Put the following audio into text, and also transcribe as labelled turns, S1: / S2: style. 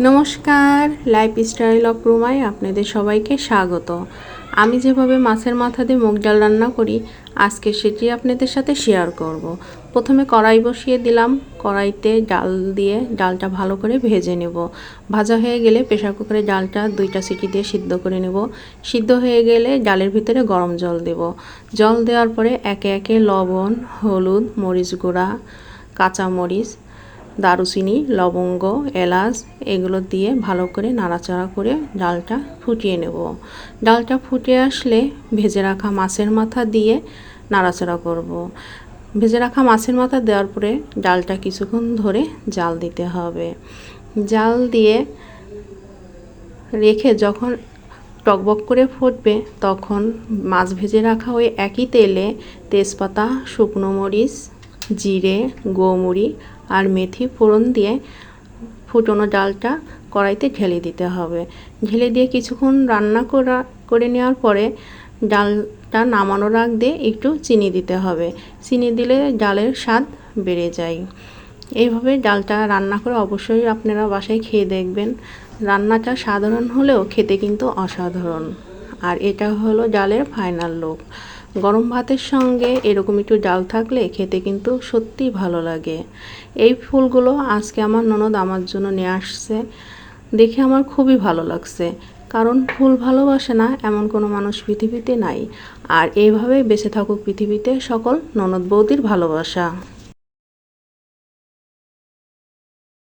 S1: নমস্কার, lifestyle of রুমায় আপনাদের সবাইকে স্বাগত। আমি যেভাবে মাছের মাথা দিয়ে মুগ ডাল রান্না করি আজকে সেটি আপনাদের সাথে শেয়ার করব। প্রথমে কড়াই বসিয়ে দিলাম, কড়াইতে ডাল দিয়ে ডালটা ভালো করে ভেজে নেব। ভাজা হয়ে গেলে প্রেসার কুকারে ডালটা 2টা সিটি দিয়ে সিদ্ধ করে নেব। সিদ্ধ হয়ে গেলে ডালের ভিতরে গরম জল দেব। জল দেওয়ার পরে একে একে লবণ, হলুদ, মরিচ গুঁড়া, কাঁচামরিচ, দারুচিনি, লবঙ্গ, এলাচ এগুলো দিয়ে ভালো করে নাড়াচাড়া করে ডালটা ফুটিয়ে নেব। ডালটা ফুটে আসলে ভেজে রাখা মাছের মাথা দিয়ে নাড়াচাড়া করব। ভেজে রাখা মাছের মাথা দেওয়ার পরে ডালটা কিছুক্ষণ ধরে জাল দিতে হবে। জাল দিয়ে রেখে যখন টকবক করে ফুটবে তখন মাছ ভেজে রাখা ওই একই তেলে তেজপাতা, শুকনো মরিচ, জিরে, গোমুড়ি আর মেথি ফোড়ন দিয়ে ফুটনো ডালটা কড়াইতে ঢেলে দিতে হবে। ঢেলে দিয়ে কিছুক্ষণ রান্না করে নেওয়ার পরে ডালটা নামানোর আগ দিয়ে একটু চিনি দিতে হবে। চিনি দিলে ডালের স্বাদ বেড়ে যায়। এইভাবে ডালটা রান্না করে অবশ্যই আপনারা বাসায় খেয়ে দেখবেন। রান্নাটা সাধারণ হলেও খেতে কিন্তু অসাধারণ। আর এটা হলো ডালের ফাইনাল লুক। গরম ভাতের সঙ্গে এরকম একটু ডাল থাকলে খেতে কিন্তু সত্যিই ভালো লাগে। এই ফুলগুলো আজকে আমার ননদ আমার জন্য নিয়ে আসছে, দেখে আমার খুবই ভালো লাগছে। কারণ ফুল ভালোবাসে না এমন কোনো মানুষ পৃথিবীতে নাই। আর এইভাবেই বেঁচে থাকুক পৃথিবীতে সকল ননদ বৌদির ভালোবাসা।